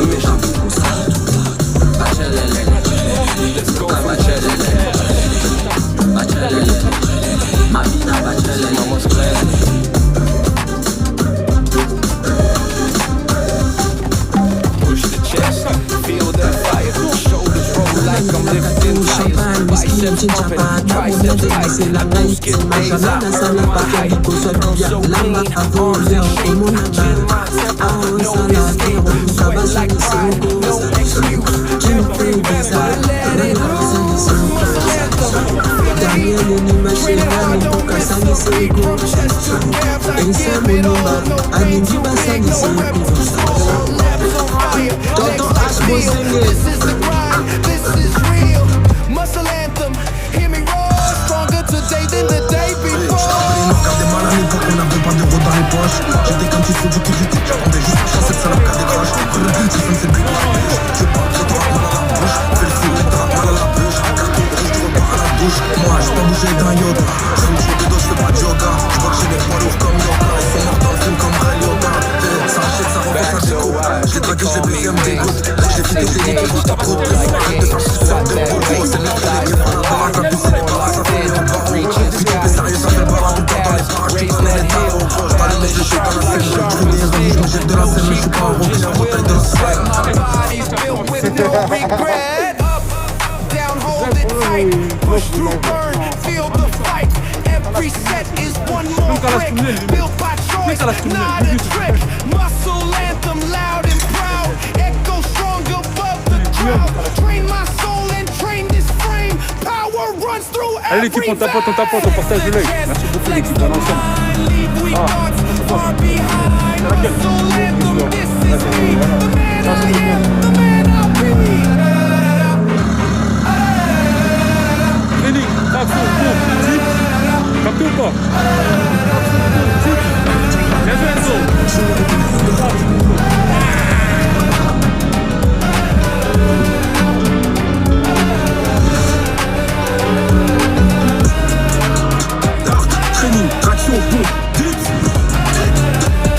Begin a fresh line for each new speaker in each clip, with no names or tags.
méchant. Let's go. Mama's glad. Push the chest, feel that fire. Shoulders roll like I'm lifting tires. Biceps pumping, triceps tight. No skip days out, earn my height. Girl so clean, arms in shape, chin lines simple, no escape. Sweat like pride, no excuse. Never bring back my let it loose. Muscle anthem, feel the heat. Train it hard, don't miss a beat. From chest to abs, I give it all. No pain to make no weapons. All labs on fire, next steel. This is the grind, this is real. Muscle anthem, hear me roar. Stronger today than the day before.
Regardez mal à l'époque, on n'avait pas d'euros dans les poches. J'étais comme petit du qui j'étais. J'attendais juste pour chasser le salope qui décroche. J'ai fait c'est plus de la bouche. Je parle, j'ai trop mal à la bouche. Fais le fou, j'ai trop mal à la bouche. Carton rouge, je repars à la douche. Moi, j'ai pas bougé d'un yoga. Je me joue des dos, je fais pas de yoga. Je vois que j'ai des poids lourds comme yoga. Ils sont morts dans le film comme Ray Liotta. Ça achète, ça refait, ça découpe. Je l'ai traqué, je l'ai baisé, elle me dégoûte. J'ai fait des génies qui font ta coupe. Arrête de faire ce que ça de boulot. C'est mec, elle est bien dans la baraque. La piscine est pas là, ça fait les barreaux. Putain, t'es sérieux, ça fait le baron. Tout dans les parages, tu connais les tarots. Je parle mais je suis dans la scène. Je crie des amis, je me jette de la scène. Mais je suis pas un rock, j'ai un bouteille de scène.
Down, hold it tight. Push through, burn, feel the fight. Every set is one more brick. Built by choice, not a trick. Muscle anthem, loud and proud. Echo strong above the crowd. Train my soul and train this frame. Power runs through every
l'équipe, on tapote, on partage l'œil. Merci beaucoup l'équipe, à l'ensemble. Training, action, cours, type. Capté ou pas? Bien joué Enzo.
Training, traction, pompe, dips.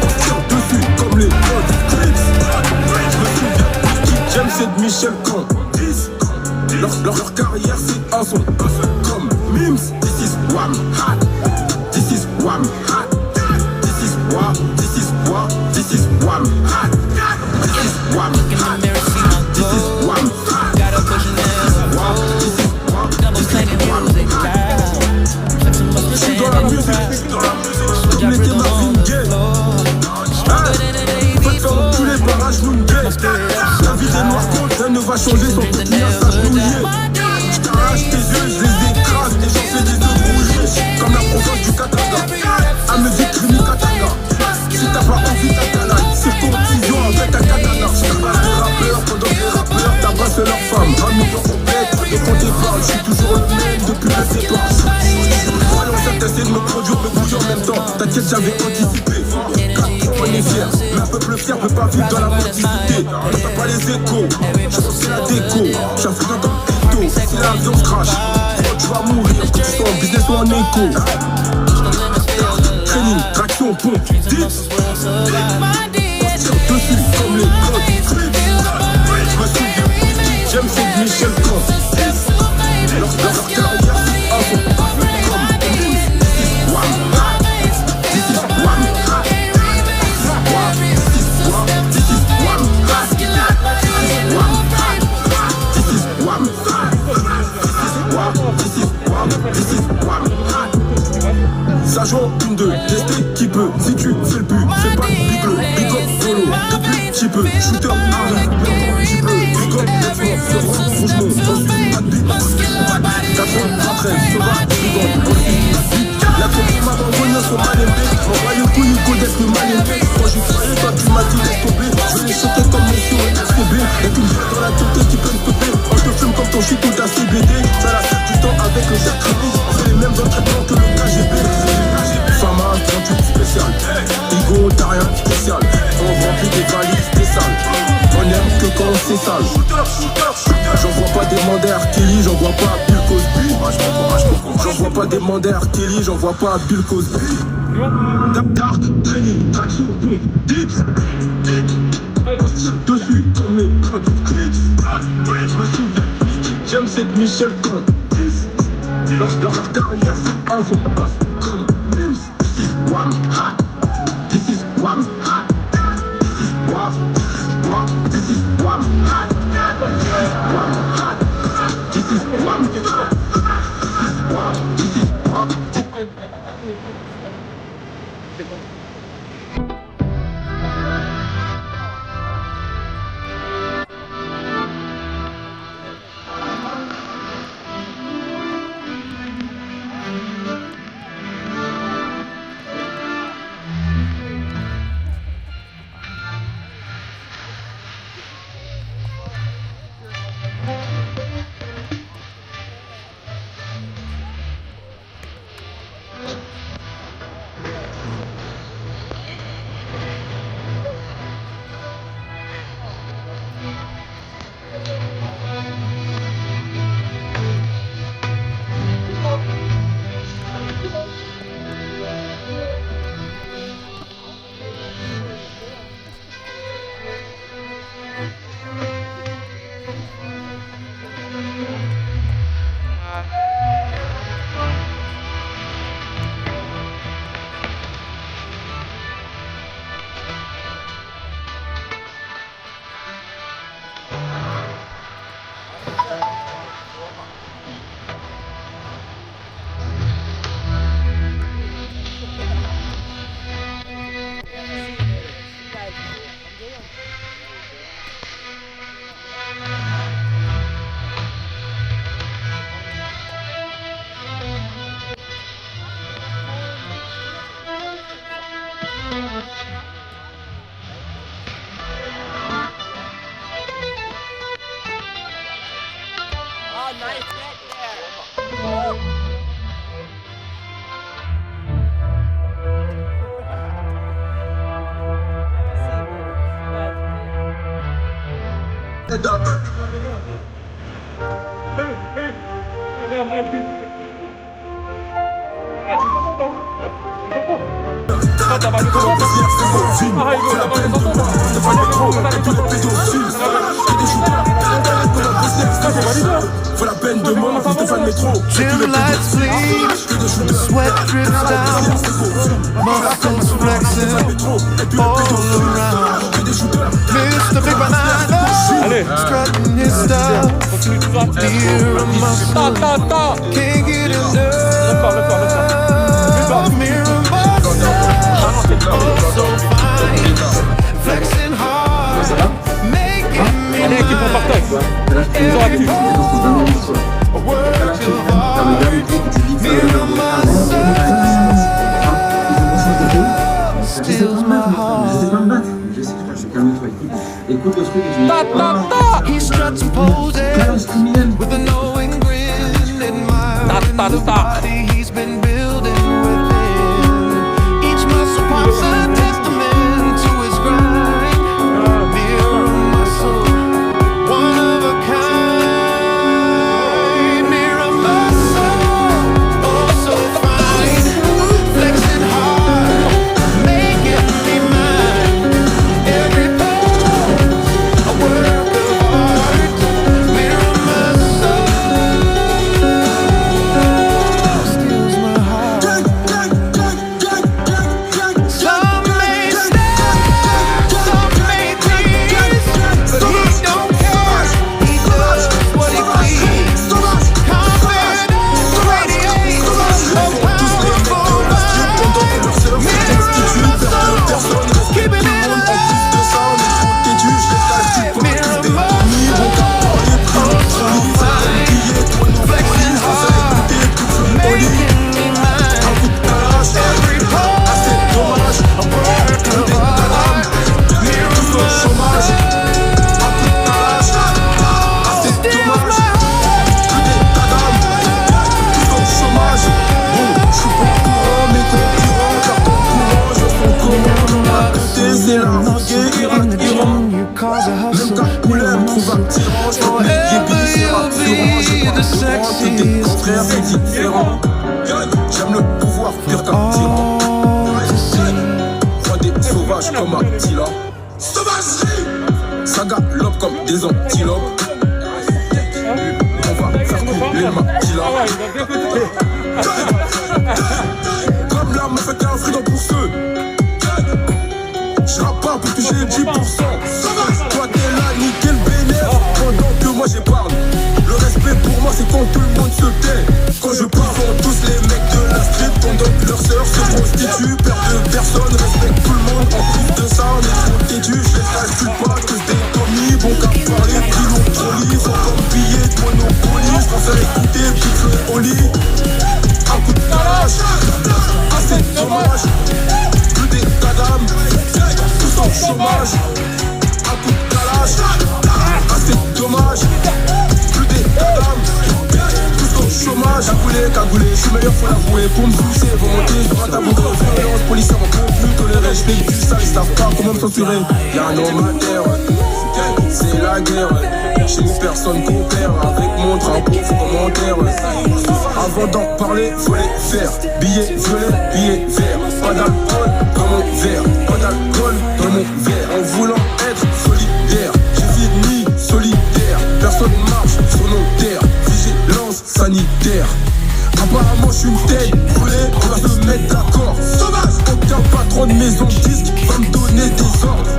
On tire dessus comme les codes clips. Je me souviens qui James et de Michel Camp. Leur carrière c'est un son comme Mims. This is Wham Hat. This is Wham Hat. This is Wham. This is Wham. This is Wham Hat. This is Wham Hat. This is Wham Hat.
Gotta push it down. Double cleaning music loud.
Je suis dans la musique, comme l'était Marvin Gaye. Faites faire tous les barrages Moongay. La vie des noirs contre, rien ne va changer sans petit message mouillé. Je t'arrache tes yeux, je les écrase et j'en fais des œufs brouillés. Comme la province du Katanga, à me décrimer Katanga. Si t'as pas envie ta canaille, c'est concision avec un katana. Je tabasse des rappeurs pendant que les rappeurs tabassent leurs femmes. Un million complète, et quand t'es parle, je suis toujours le même depuis le départ. T'essaies de me produire le bouillon en même temps. T'inquiète, j'avais anticipé. 4 ans, on est fier. Mais un peuple fier peut pas vivre dans la modicité. T'as pas les échos, je pense que c'est la déco. Je suis africain comme Eto. Si l'avion se crash, tu vas mourir. Que tu sois en business ou en écho. Training, traction, pompe, dips. On tire dessus comme les codes clips. Je me souviens qui James et Michel Camp. Leur carrière c'est un son. Ça joue en 1-2, tester qui peut. Si tu fais le but, fais pas de bigleux. Big up solo, depuis petit peu. Shooter, arrête, mais encore un petit peu. Big up, nettement, sur franchement, j'en suis pas de bip. 93, sauvage, brigand, la copie m'a envoyé sur Malembe. Envoyé le coup, Nico, laisse le Malembe. Quand j'ai failli, toi tu m'as dit laisse tomber. Je vais chanter comme monsieur et SCB. Et tu me vois dans la tête qui peut me stopper. On te fume comme ton shit ou ta CBD. Ça la fait du temps avec le cercle. C'est les mêmes entraînements que le KGB. Fama, 38 spécial. Igo, t'as rien de spécial. On remplit des valises spéciales. On aime que quand c'est sale. J'en vois pas des manders Kelly, j'en vois pas Bill Cosby. J'en vois pas des manders Kelly, j'en vois pas Bill Cosby. Dark, training, traction, dips. dessus comme mes potes. J'aime cette Michel Con. Leur carrière c'est un son passe comme This is one hot. This is one hot. This is one. This is one hot. One hot. This is one hot. This is one. Faut la peine de mort, faut Stéphane Métro.
Gym lights bleed, sweat drips down, muscles flexing all around. Mr. Big Banana, strutting his style, near a muscle, can't get enough. Mirror muscle, oh so fine, flexing hard, making me mine. Every a work of art, mirror muscle, steals my heart. He struts and poses with a knowing grin, admiring the body he's been building within. Each muscle pops a testament to his grind. Mirror muscle, one of a kind. Mirror muscle, oh so fine, flexing hard, making me mine. Every pose, a work of art. Mirror muscle, steals my heart. Some may stare, some may tease, but he don't care. He does what he pleases. Confidence radiates, a powerful mind. Mirror muscle, keeping it alive. Mirror muscle, oh so fine, flexing hard, making me mine. Every pose, a work of art. Mirror muscle, steals my you cause a hustle. Mirror muscle, forever you'll be the sexiest
J'aime le pouvoir pur comme tyran. Roi des sauvages comme Attila. Sauvagerie! ça galope comme des antilopes. On va faire couler ma pila.
Ah ouais, il va bien côté.
Comme la meuf avec un frigo pour ceux. J'rappe pas pour toucher 10%. Toi t'es là, nickel bénéf. Pendant que moi j'épargne. Le respect pour moi c'est quand tout le monde se tait. Quand je parle, font tous les mecs de la street. Pendant que leur sœur se prostitue. Père de personne, respecte tout le monde. En plus de ça, on est trop têtu. Je les calcule pas, tous des commis. Bon qu'à parler, qui l'ont trop lit. Sont comme billets de Monopoly. J'pense à écouter, petit feu au lit. Un coup de calage, assez dommage. Plus d'état d'âme, tous en chômage. Un coup de calage, assez dommage. Plus d'état d'âme, tous en chômage. Cagoulé, je suis meilleur, faut l'avouer. Pour me pousser, faut monter, je dois tabourer. Violence policière, on peut plus tolérer. Je fais du sale, ils savent pas comment me censurer. Y'a un homme à terre, c'est la guerre. Chez nous personne coopère. Avec mon drapeau, faut commentaire. Avant d'en parler, faut les faire. Billets violets, billets verts. Pas d'alcool dans mon verre. Pas d'alcool dans mon verre. En voulant être solidaire, j'ai fini solidaire. Personne marche sur nos terres. Vigilance sanitaire. Apparemment je suis une tête brûlée, on va se mettre d'accord. Sauvage, aucun patron de maison de disque va me donner des ordres.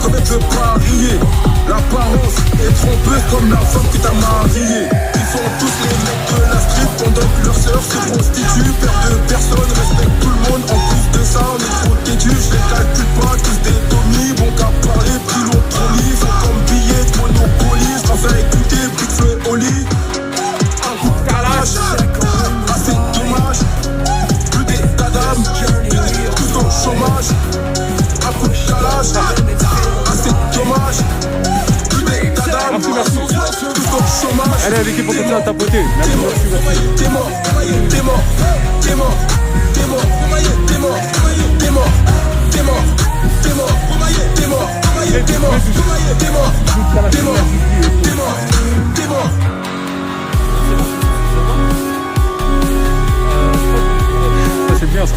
Comme je veux parier, l'apparence est trompeuse comme la femme que t'as mariée. Ils sont tous les mecs de la street pendant que leur sœur se prostitue. Père de personne, respecte tout le monde. En plus de ça, on est trop têtu. Je les calcule pas, tous des commis. Bon qu'à parler, pris long pour lit. Faut comme billet de Monopoly. J'pense à écouter, plus de feu au lit. Un coup de calage, assez dommage. Plus d'état d'âme, tous en chômage. Un coup de calage, assez dommage. Plus d'état d'âme, tous en chômage.
Allez, l'équipe, on continue à tapoter.
T'es mort, t'es mort, t'es mort, t'es mort, t'es mort, t'es mort, t'es mort, t'es mort, t'es mort, t'es mort, t'es mort, t'es mort, t'es mort, t'es mort, t'es mort.
Ça, c'est bien ça.